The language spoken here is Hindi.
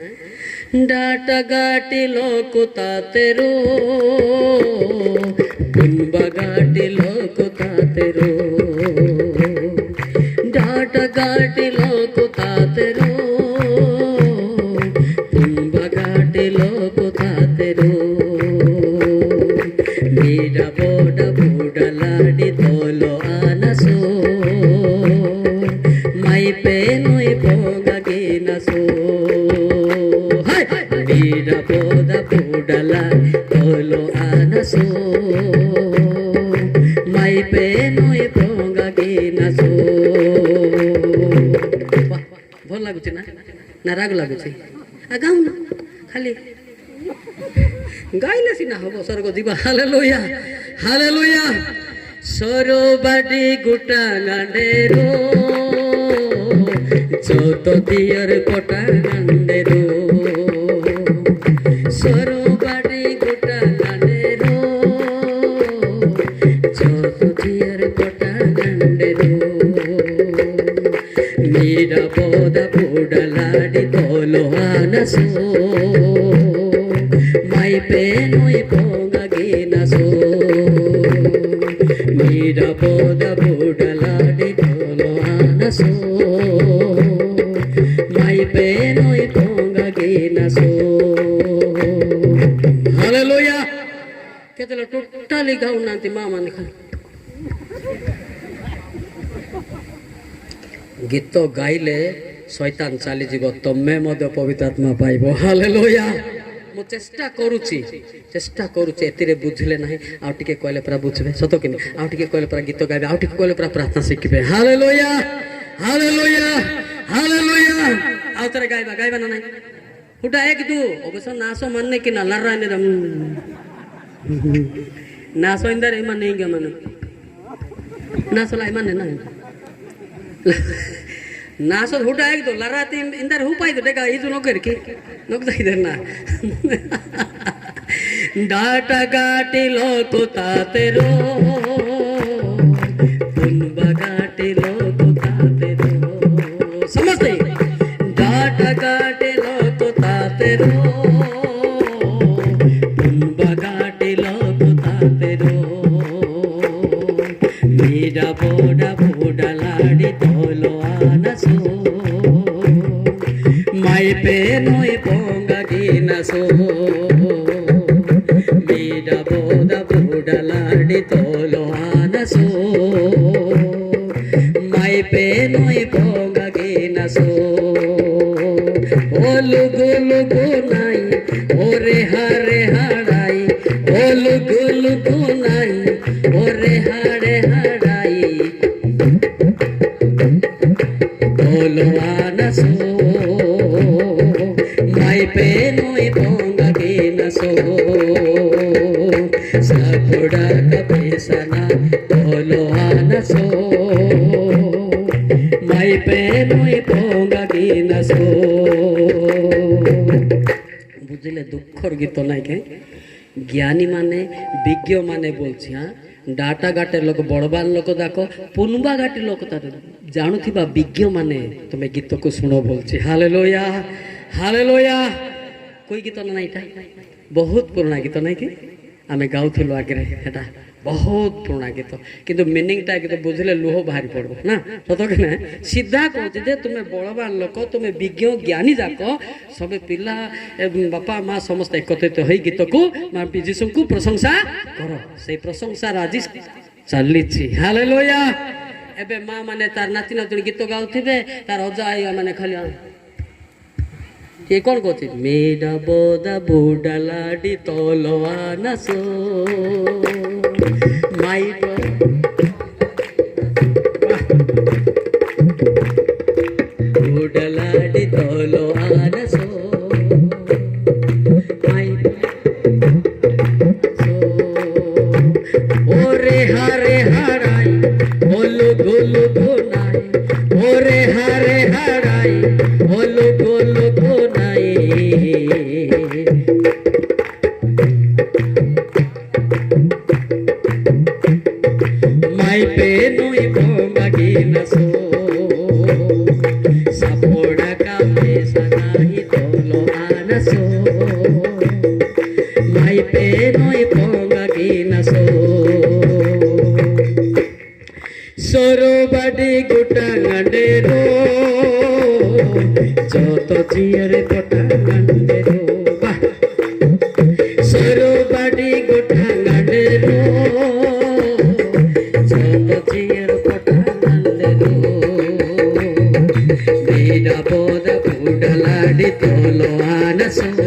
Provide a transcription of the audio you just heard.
डाटा गाटिलो कुतातेरो कुंबा गाटिलो कुतातेरो डाटा गाटिलो कुतातेरो कुंबा गाटिलो कुतातेरो बीड़ा बोड़ा बूढ़ा लाडी तोलो आनसो माई पे नोई पोगा गिनसो बीड़ा बोड़ा बूढ़ा लाडी तोलो आनसो माई पे नोई पोगा गिनसो भल लगुची ना राग लगुची गाऊ ना खाली गाइले सिना हबो स्वर्ग जीवा हालेलुया हालेलुया सरोबाडी गुटा गांडेरो जोतो दियर कोटा गांडेरो सरोबाडी गुटा गांडेरो जोतो दियर कोटा गांडेरो मीरा बोदा बूढ़ा लाडी तोलो आनसो माई पे नोई पोगा गिनसो मीरा बोदा बूढ़ा लाडी तोलो आनसो माई पे नोई पोगा गिनसो हालेलुया केतलो टोटली गाउ नांती मामा ने खाली गीत गाइले शैतान चली जीव तमे मध्य पवित्र आत्मा पाइब हालेलुया मु चेष्टा करुची एतिरे बुझिले नाही आउ टिके कहले पूरा बुझबे सत कि आउ टिके कहले पूरा गीत गाइबे आउ टिके कहले पूरा प्रार्थना शिखबे हालेलुया हालेलुया हालेलुया आउ तरे गाइबा ना नाही हुटा एक दू अवश्य नासो मानने कि ना लराने दम नासो इंदर इमान नहीं गे मन नासो ला इमान ना नासो हुटा एक दो लराती इंदर हु पाई तो देखा इजु नोकर की नोक जाई देना डाटा गाटी लोको तातेरो पुनबा गाटी लोको तातेरो समझते डाटा गाटी लोको तातेरो पुनबा गाटी लोको तातेरो मीरा बोड़ा बूढ़ा लाडी तोलो आनसो माई पे नोई पोंगा गिनसो मीरा बोड़ा बूढ़ा लाडी तोलो आनसो माई पे नोई पोंगा गिनसो ओ लुगु लुगु नाई ओरे हारे हाड़ाई ओ लुगु लुगु नाई ओरे हाड़े हाड़ाई तोलो आनसो माई पे नोई पोंगा गिनसो सपुड़ा कपेसना तोलो आनसो माई पे नोई पोंगा गिनसो बुझले दुखर गीत नाई के ज्ञानी माने विज्ञ माने बोलछि हाँ डाटा गाटे लोक बड़बान लोक देखो पुनबा गाटी लोक तार जानुथिबा विज्ञ माने तुम गीत को शुण बोलछि हालेलुया हालेलुया कोई गीत ना इटा बहुत पुराना गीत नहीं कि आमे गाउथिलु आगे हेटा बहुत पुराना गीत किंतु मीनिंगटा गीत बुझले लुह बाहरी पड़बो ना सत कि ना सीधा कहते जे तुम्हें बड़बान लोक तुम्हें विज्ञ ज्ञानी जाक सब पिला बापा माँ समस्त एकत्रित हो गीत को जीशु को प्रशंसा कर से प्रशंसा आज चली हालेलुया एबे माँ माने तार नाती नातुणी गीत गाउथिबे तार अजा आइया माने खाली ये कौन कहते मेरा बोदा बूढ़ा लाडी तोलो आनसो माई बूढ़ा लाडी तोलो आनसो माई ओरे हारे हाराई ओलु गोलु गोनाई ओरे हारे हाराई ओलु गोलु गोनाई माई पे नोई पोंगा गिनसो सपोड़ा का पैसा नाही तोलो আনসো মাইপে নয় পঙ্গা কিনাসো সরোবাডি গোটা গান্ডেরো যত চিয়ারে পটা গান্ডেরো সরোবাডি গোটা গান্ডেরো যত চিয়ারে পটা গান্ডেরো বিনা পদ পুডলাডি তোলো আনসো